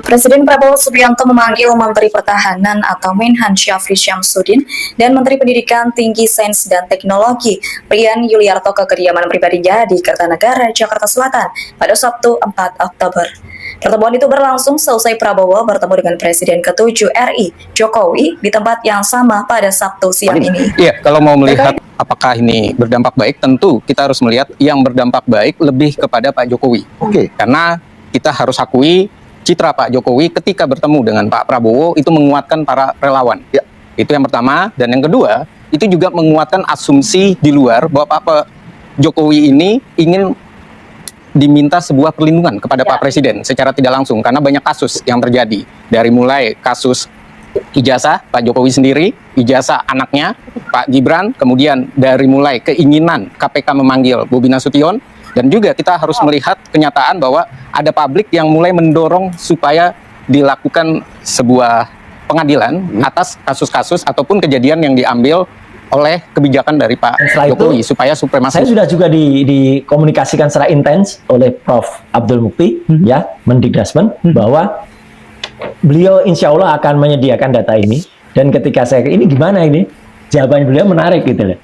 Presiden Prabowo Subianto memanggil Menteri Pertahanan atau Menhan Syafri Syamsuddin dan Menteri Pendidikan Tinggi Sains dan Teknologi Rian Yuliarto ke kediaman pribadinya di Kertanegara, Jakarta Selatan pada Sabtu 4 Oktober. Pertemuan itu berlangsung seusai Prabowo bertemu dengan Presiden ke-7 RI, Jokowi, di tempat yang sama pada Sabtu siang ini. Iya, kalau mau melihat apakah ini berdampak baik, tentu kita harus melihat yang berdampak baik lebih kepada Pak Jokowi. Karena kita harus akui citra Pak Jokowi ketika bertemu dengan Pak Prabowo itu menguatkan para relawan. Itu yang pertama. Dan yang kedua, itu juga menguatkan asumsi di luar bahwa Pak Jokowi ini ingin diminta sebuah perlindungan kepada Pak Presiden secara tidak langsung. Karena banyak kasus yang terjadi. Dari mulai kasus ijazah Pak Jokowi sendiri, ijazah anaknya Pak Gibran, kemudian dari mulai keinginan KPK memanggil Bobi Nasution. Dan juga kita harus melihat kenyataan bahwa ada publik yang mulai mendorong supaya dilakukan sebuah pengadilan atas kasus-kasus ataupun kejadian yang diambil oleh kebijakan dari Pak Jokowi supaya supremasi. Saya sudah juga dikomunikasikan secara intens oleh Prof. Abdul Mukti, ya, Mendikbud, bahwa beliau insya Allah akan menyediakan data ini. Dan ketika saya ini gimana ini, jawaban beliau menarik gitu loh.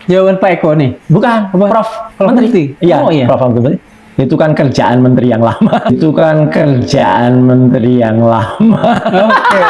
Jawaban Pak Eko nih? Bukan, Prof. Menteri. Iya, iya. Prof. Menteri. Itu kan kerjaan menteri yang lama. Itu kan kerjaan menteri yang lama. Oke.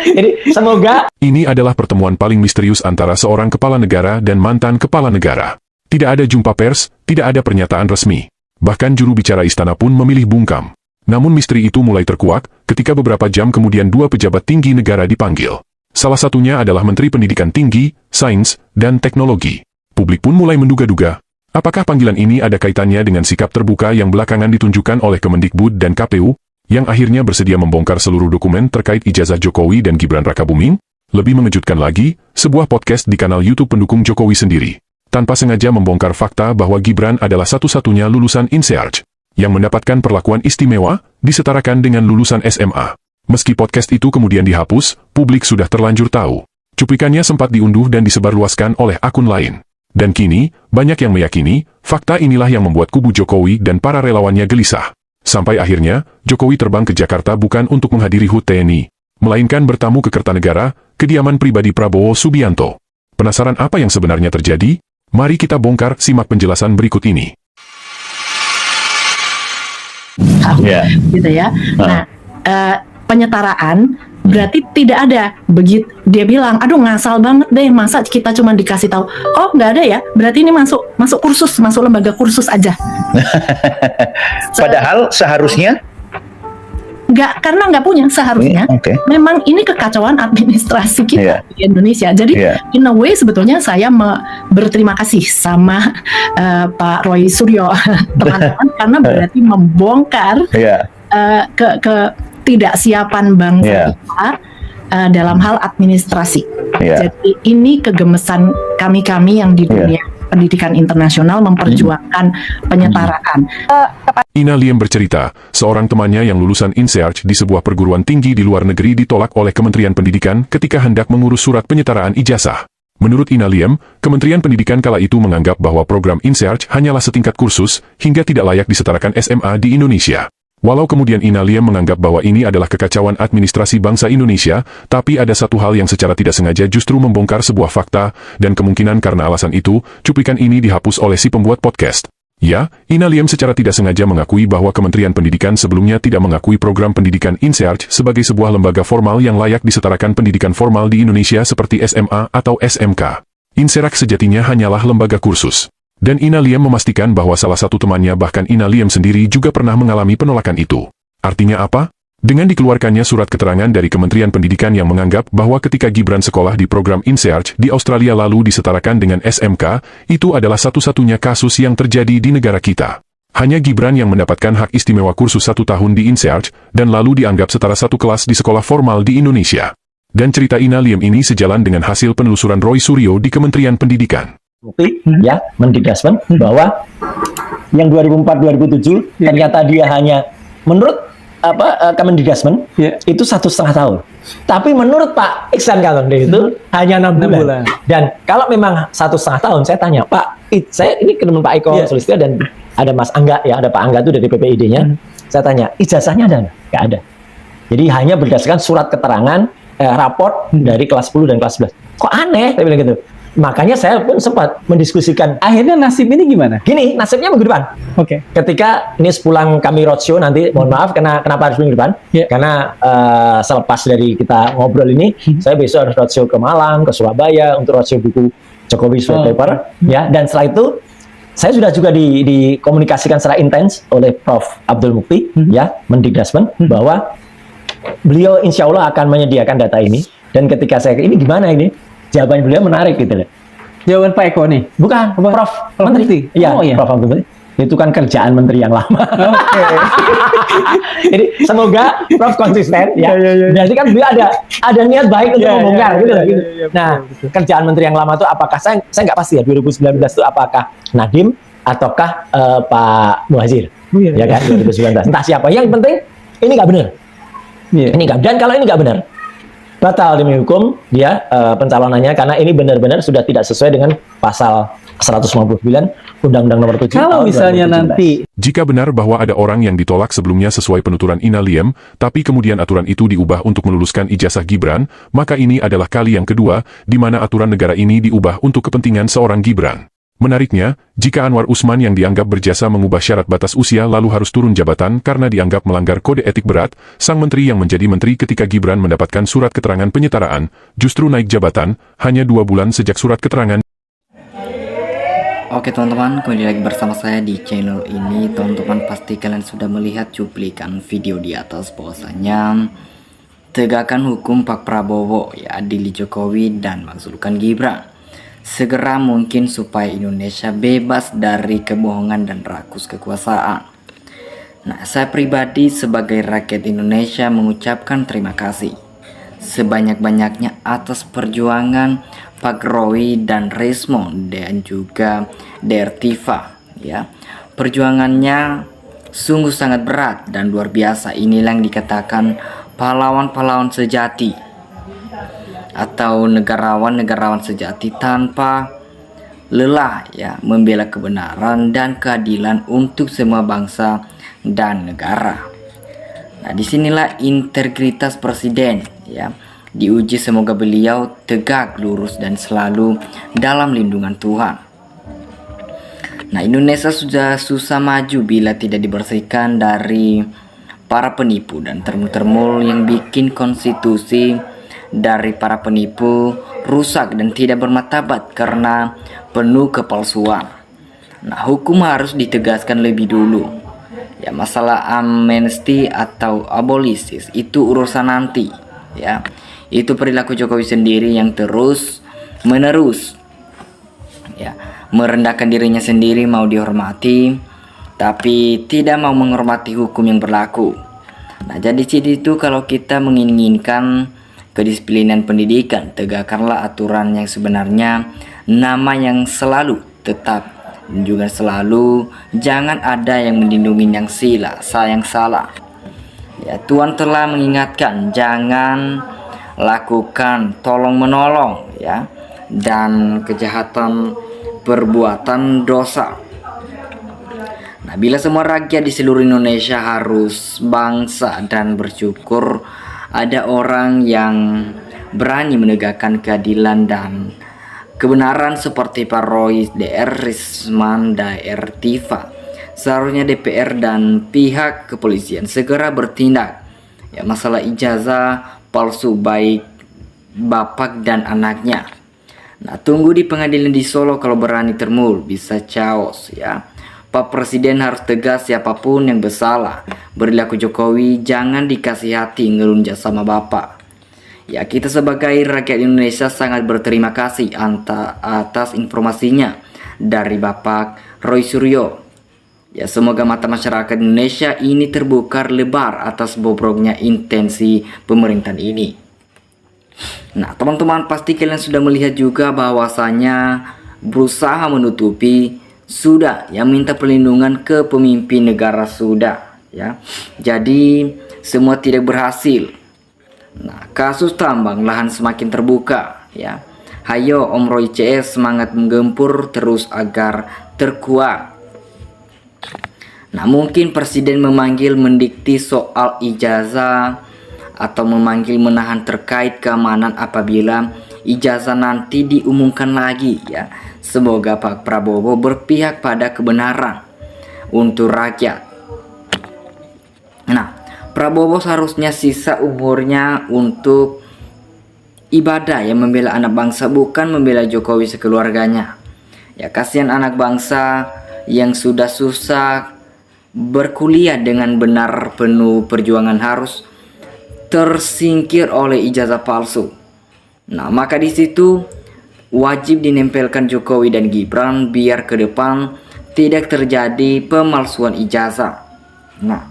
Jadi semoga. Ini adalah pertemuan paling misterius antara seorang kepala negara dan mantan kepala negara. Tidak ada jumpa pers, tidak ada pernyataan resmi. Bahkan juru bicara istana pun memilih bungkam. Namun misteri itu mulai terkuak ketika beberapa jam kemudian dua pejabat tinggi negara dipanggil. Salah satunya adalah Menteri Pendidikan Tinggi, Sains, dan Teknologi. Publik pun mulai menduga-duga, apakah panggilan ini ada kaitannya dengan sikap terbuka yang belakangan ditunjukkan oleh Kemendikbud dan KPU, yang akhirnya bersedia membongkar seluruh dokumen terkait ijazah Jokowi dan Gibran Rakabuming? Lebih mengejutkan lagi, sebuah podcast di kanal YouTube pendukung Jokowi sendiri, tanpa sengaja membongkar fakta bahwa Gibran adalah satu-satunya lulusan INSEARCH, yang mendapatkan perlakuan istimewa, disetarakan dengan lulusan SMA. Meski podcast itu kemudian dihapus, publik sudah terlanjur tahu. Cuplikannya sempat diunduh dan disebarluaskan oleh akun lain. Dan kini, banyak yang meyakini, fakta inilah yang membuat kubu Jokowi dan para relawannya gelisah. Sampai akhirnya, Jokowi terbang ke Jakarta bukan untuk menghadiri HUT TNI, melainkan bertamu ke Kertanegara, kediaman pribadi Prabowo Subianto. Penasaran apa yang sebenarnya terjadi? Mari kita bongkar, simak penjelasan berikut ini. Gitu ya. Nah, penyetaraan berarti tidak ada. Begitu dia bilang, aduh ngasal banget deh, masa kita cuma dikasih tahu, oh nggak ada ya, berarti ini masuk kursus, masuk lembaga kursus aja. Padahal seharusnya nggak, karena nggak punya seharusnya. Memang ini kekacauan administrasi kita di Indonesia. Jadi in a way sebetulnya saya berterima kasih sama Pak Roy Suryo teman-teman karena berarti membongkar ketidaksiapan bangsa kita dalam hal administrasi. Jadi ini kegemesan kami yang di dunia pendidikan internasional memperjuangkan penyetaraan. Ina Liem bercerita, seorang temannya yang lulusan INSEARCH di sebuah perguruan tinggi di luar negeri ditolak oleh Kementerian Pendidikan ketika hendak mengurus surat penyetaraan ijazah. Menurut Ina Liem, Kementerian Pendidikan kala itu menganggap bahwa program INSEARCH hanyalah setingkat kursus, hingga tidak layak disetarakan SMA di Indonesia. Walau kemudian Ina Liem menganggap bahwa ini adalah kekacauan administrasi bangsa Indonesia, tapi ada satu hal yang secara tidak sengaja justru membongkar sebuah fakta, dan kemungkinan karena alasan itu, cuplikan ini dihapus oleh si pembuat podcast. Ya, Ina Liem secara tidak sengaja mengakui bahwa Kementerian Pendidikan sebelumnya tidak mengakui program pendidikan INSEARCH sebagai sebuah lembaga formal yang layak disetarakan pendidikan formal di Indonesia seperti SMA atau SMK. INSEARCH sejatinya hanyalah lembaga kursus. Dan Ina Liem memastikan bahwa salah satu temannya bahkan Ina Liem sendiri juga pernah mengalami penolakan itu. Artinya apa? Dengan dikeluarkannya surat keterangan dari Kementerian Pendidikan yang menganggap bahwa ketika Gibran sekolah di program INSEARCH di Australia lalu disetarakan dengan SMK, itu adalah satu-satunya kasus yang terjadi di negara kita. Hanya Gibran yang mendapatkan hak istimewa kursus 1 tahun di INSEARCH, dan lalu dianggap setara satu kelas di sekolah formal di Indonesia. Dan cerita Ina Liem ini sejalan dengan hasil penelusuran Roy Suryo di Kementerian Pendidikan. Ya, Mendikbud bahwa yang 2004-2007 ternyata dia hanya menurut Kemendikbud itu 1,5 tahun. Tapi menurut Pak Iksan Kalonde itu hanya 6 bulan. Dan kalau memang 1,5 tahun, saya tanya Pak, saya ini ketemu Pak Eko Sulistyo dan ada Mas Angga ya, ada Pak Angga itu dari PPID-nya. Saya tanya, ijazahnya ada nggak? Nggak ada. Jadi hanya berdasarkan surat keterangan, raport dari kelas 10 dan kelas 11. Kok aneh? Saya bilang gitu. Makanya saya pun sempat mendiskusikan. Akhirnya nasib ini gimana? Gini, nasibnya minggu depan. Oke. Ketika ini sepulang kami roadshow nanti, mohon maaf, kenapa harus minggu depan? Yeah. Karena selepas dari kita ngobrol ini, saya besok harus roadshow ke Malang, ke Surabaya, untuk roadshow buku Jokowi White Paper. Ya, dan setelah itu, saya sudah juga dikomunikasikan secara intens oleh Prof. Abdul Mukti, ya, Mendikbudrismen, bahwa beliau insya Allah akan menyediakan data ini. Dan ketika saya ini gimana ini? Jawaban beliau menarik gitu. Jawaban Pak Eko nih? Bukan, Prof. Menteri. Iya, Oh, iya. Prof. Abdul Mukti. Itu kan kerjaan menteri yang lama. Oke. Jadi semoga Prof konsisten ya. Berarti kan beliau ada niat baik untuk membongkar gitu. Nah, kerjaan menteri yang lama itu apakah saya nggak pasti ya 2019 itu apakah Nadiem ataukah Pak Muhadjir? Ya kan 2019. Entah siapa. Yang penting ini nggak benar. Ini nggak. Dan kalau ini nggak benar, batal demi hukum dia pencalonannya karena ini benar-benar sudah tidak sesuai dengan pasal 159 Undang-Undang Nomor 7 Kalau tahun misalnya 2017. nanti Jika benar bahwa ada orang yang ditolak sebelumnya sesuai penuturan Inaliem, tapi kemudian aturan itu diubah untuk meluluskan ijazah Gibran, maka ini adalah kali yang kedua di mana aturan negara ini diubah untuk kepentingan seorang Gibran. Menariknya, jika Anwar Usman yang dianggap berjasa mengubah syarat batas usia lalu harus turun jabatan karena dianggap melanggar kode etik berat, sang menteri yang menjadi menteri ketika Gibran mendapatkan surat keterangan penyetaraan, justru naik jabatan, hanya 2 bulan sejak surat keterangan. Oke teman-teman, kembali lagi bersama saya di channel ini. Teman-teman pasti kalian sudah melihat cuplikan video di atas bahwasanya tegakkan hukum Pak Prabowo, ya, adili Jokowi dan makzulkan Gibran segera mungkin supaya Indonesia bebas dari kebohongan dan rakus kekuasaan. Nah, saya pribadi sebagai rakyat Indonesia mengucapkan terima kasih sebanyak-banyaknya atas perjuangan Pak Roy dan Rismo dan juga Dertiva, ya. Perjuangannya sungguh sangat berat dan luar biasa. Inilah yang dikatakan pahlawan-pahlawan sejati atau negarawan-negarawan sejati tanpa lelah, ya, membela kebenaran dan keadilan untuk semua bangsa dan negara. Nah, disinilah integritas presiden, ya, diuji. Semoga beliau tegak lurus dan selalu dalam lindungan Tuhan. Nah, Indonesia sudah susah maju bila tidak dibersihkan dari para penipu dan termul-termul yang bikin konstitusi dari para penipu rusak dan tidak bermartabat karena penuh kepalsuan. Nah, hukum harus ditegaskan lebih dulu. Ya, masalah amnesti atau abolisis itu urusan nanti, ya. Itu perilaku Jokowi sendiri yang terus menerus, ya, merendahkan dirinya sendiri, mau dihormati tapi tidak mau menghormati hukum yang berlaku. Nah, jadi itu kalau kita menginginkan kedisiplinan pendidikan, tegakkanlah aturan yang sebenarnya, nama yang selalu tetap dan juga selalu jangan ada yang melindungi yang sayang salah. Ya, Tuhan telah mengingatkan jangan lakukan tolong menolong, ya, dan kejahatan perbuatan dosa. Nah, bila semua rakyat di seluruh Indonesia harus bangsa dan bersyukur ada orang yang berani menegakkan keadilan dan kebenaran seperti Pak Roy, DR Risman, DR Tiva. Seharusnya DPR dan pihak kepolisian segera bertindak, ya, masalah ijazah palsu baik bapak dan anaknya. Nah, tunggu di pengadilan di Solo kalau berani termul bisa chaos, ya. Pak Presiden harus tegas siapapun yang bersalah. Perilaku Jokowi jangan dikasih hati ngelunjak sama bapak. Ya, kita sebagai rakyat Indonesia sangat berterima kasih atas informasinya dari Bapak Roy Suryo. Ya, semoga mata masyarakat Indonesia ini terbuka lebar atas bobroknya intensi pemerintahan ini. Nah, teman-teman pasti kalian sudah melihat juga bahwasanya berusaha menutupi sudah yang minta perlindungan ke pemimpin negara sudah, ya. Jadi semua tidak berhasil. Nah, kasus tambang lahan semakin terbuka, ya. Hayo Om Roy CS semangat menggempur terus agar terkuat. Nah, mungkin presiden memanggil mendikti soal ijazah atau memanggil menahan terkait keamanan apabila ijazah nanti diumumkan lagi ya. Semoga Pak Prabowo berpihak pada kebenaran untuk rakyat. Nah, Prabowo seharusnya sisa umurnya untuk ibadah ya, membela anak bangsa, bukan membela Jokowi sekeluarganya. Ya, kasihan anak bangsa yang sudah susah berkuliah dengan benar penuh perjuangan harus tersingkir oleh ijazah palsu. Nah, maka di situ wajib dinempelkan Jokowi dan Gibran biar ke depan tidak terjadi pemalsuan ijazah. Nah,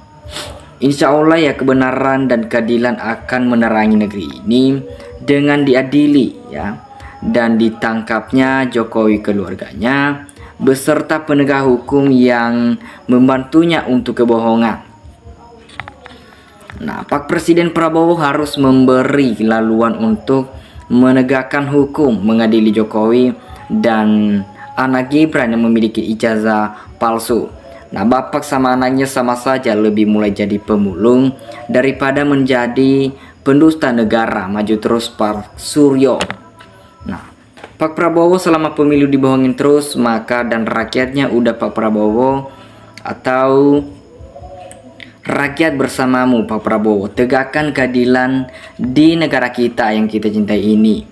insya Allah ya, kebenaran dan keadilan akan menerangi negeri ini dengan diadili ya, dan ditangkapnya Jokowi keluarganya beserta penegak hukum yang membantunya untuk kebohongan. Nah, Pak Presiden Prabowo harus memberi laluan untuk menegakkan hukum, mengadili Jokowi dan anak Gibran yang memiliki ijazah palsu. Nah, bapak sama anaknya sama saja lebih mulai jadi pemulung daripada menjadi pendusta negara. Maju terus Pak Suryo. Nah, Pak Prabowo selama pemilu dibohongin terus, maka dan rakyatnya udah Pak Prabowo atau rakyat bersamamu Pak Prabowo, tegakkan keadilan di negara kita yang kita cintai ini.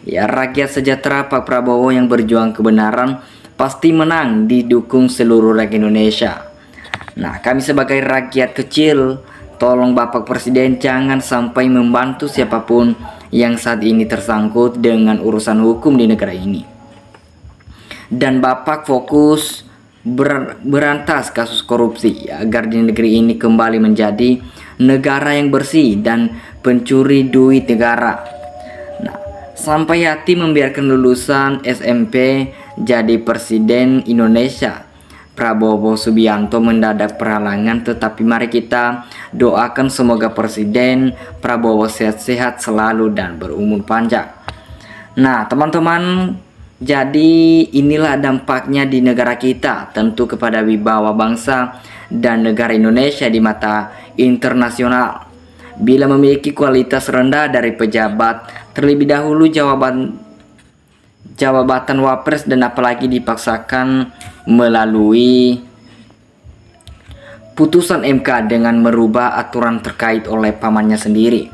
Ya, rakyat sejahtera Pak Prabowo yang berjuang kebenaran pasti menang, didukung seluruh rakyat Indonesia. Nah, kami sebagai rakyat kecil, tolong Bapak Presiden jangan sampai membantu siapapun yang saat ini tersangkut dengan urusan hukum di negara ini. Dan Bapak fokus berantas kasus korupsi ya, agar di negeri ini kembali menjadi negara yang bersih dan pencuri duit negara. Nah, sampai hati membiarkan lulusan SMP jadi presiden Indonesia. Prabowo Subianto mendadak berhalangan, tetapi mari kita doakan semoga Presiden Prabowo sehat-sehat selalu dan berumur panjang. Nah, teman-teman, jadi inilah dampaknya di negara kita, tentu kepada wibawa bangsa dan negara Indonesia di mata internasional. Bila memiliki kualitas rendah dari pejabat, terlebih dahulu jabatan wapres dan apalagi dipaksakan melalui putusan MK dengan merubah aturan terkait oleh pamannya sendiri.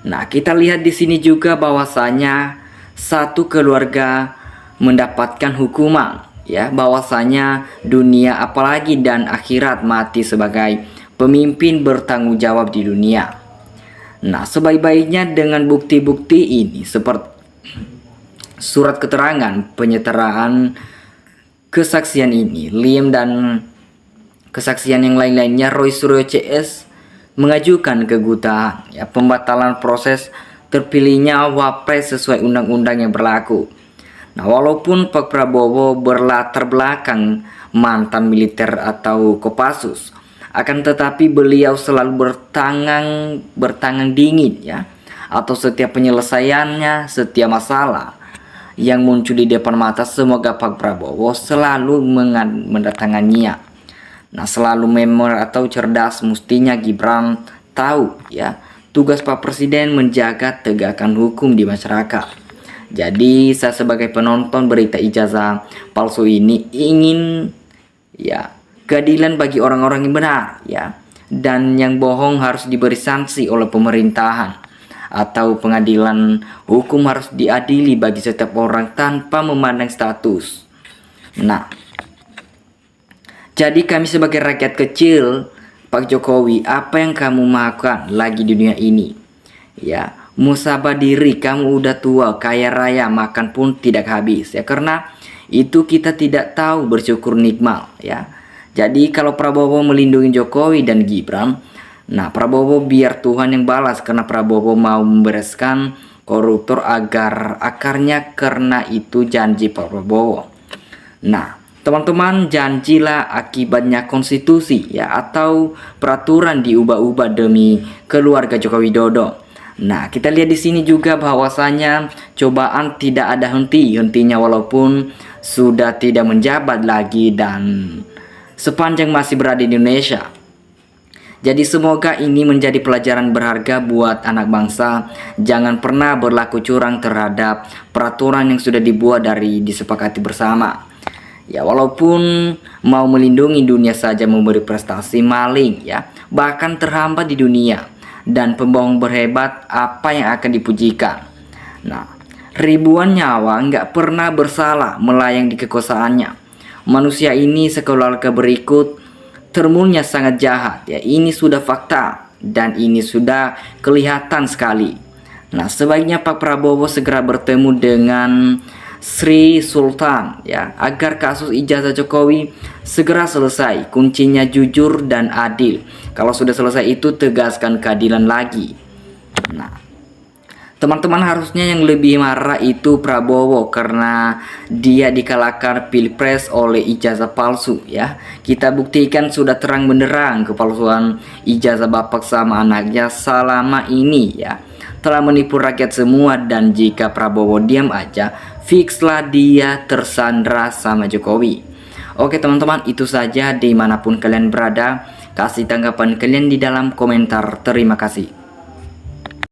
Nah, kita lihat di sini juga bahwasanya satu keluarga mendapatkan hukuman ya, bahwasanya dunia apalagi dan akhirat mati sebagai pemimpin bertanggung jawab di dunia. Nah, sebaik-baiknya dengan bukti-bukti ini seperti surat keterangan penyetaraan kesaksian ini, Liam dan kesaksian yang lain-lainnya, Roy Suryo CS mengajukan kegutaan ya, pembatalan proses terpilihnya wapres sesuai undang-undang yang berlaku. Nah, walaupun Pak Prabowo berlatar belakang mantan militer atau Kopassus, akan tetapi beliau selalu bertangan dingin ya, atau setiap penyelesaiannya, setiap masalah yang muncul di depan mata, semoga Pak Prabowo selalu mendatanganinya. Nah, selalu memor atau cerdas, mestinya Gibran tahu ya, tugas Pak Presiden menjaga tegakan hukum di masyarakat. Jadi saya sebagai penonton berita ijazah palsu ini ingin ya keadilan bagi orang-orang yang benar ya, dan yang bohong harus diberi sanksi oleh pemerintahan atau pengadilan hukum, harus diadili bagi setiap orang tanpa memandang status. Nah, jadi kami sebagai rakyat kecil, Pak Jokowi, apa yang kamu makan lagi di dunia ini? Ya, musabah diri, kamu udah tua, kaya raya, makan pun tidak habis ya, karena itu kita tidak tahu bersyukur nikmat ya. Jadi kalau Prabowo melindungi Jokowi dan Gibran, nah Prabowo biar Tuhan yang balas, karena Prabowo mau membereskan koruptor agar akarnya, karena itu janji Pak Prabowo. Nah, teman-teman, janjilah akibatnya konstitusi ya, atau peraturan diubah-ubah demi keluarga Joko Widodo. Nah, kita lihat di sini juga bahwasanya cobaan tidak ada hentinya, walaupun sudah tidak menjabat lagi dan sepanjang masih berada di Indonesia. Jadi semoga ini menjadi pelajaran berharga buat anak bangsa. Jangan pernah berlaku curang terhadap peraturan yang sudah dibuat dari disepakati bersama. Ya, walaupun mau melindungi dunia saja memberi prestasi, maling ya bahkan terhambat di dunia, dan pembohong berhebat apa yang akan dipujikan. Nah, ribuan nyawa nggak pernah bersalah melayang di kekuasaannya. Manusia ini sekeluarga berikut termulnya sangat jahat ya, ini sudah fakta dan ini sudah kelihatan sekali. Nah, sebaiknya Pak Prabowo segera bertemu dengan Sri Sultan ya, agar kasus ijazah Jokowi segera selesai. Kuncinya jujur dan adil. Kalau sudah selesai itu tegaskan keadilan lagi. Nah, teman-teman, harusnya yang lebih marah itu Prabowo karena dia dikalahkan pilpres oleh ijazah palsu ya. Kita buktikan sudah terang benderang kepalsuan ijazah bapak sama anaknya selama ini ya. Telah menipu rakyat semua, dan jika Prabowo diam aja, fixlah dia tersandra sama Jokowi. Oke teman-teman, itu saja. Dimanapun kalian berada, kasih tanggapan kalian di dalam komentar. Terima kasih.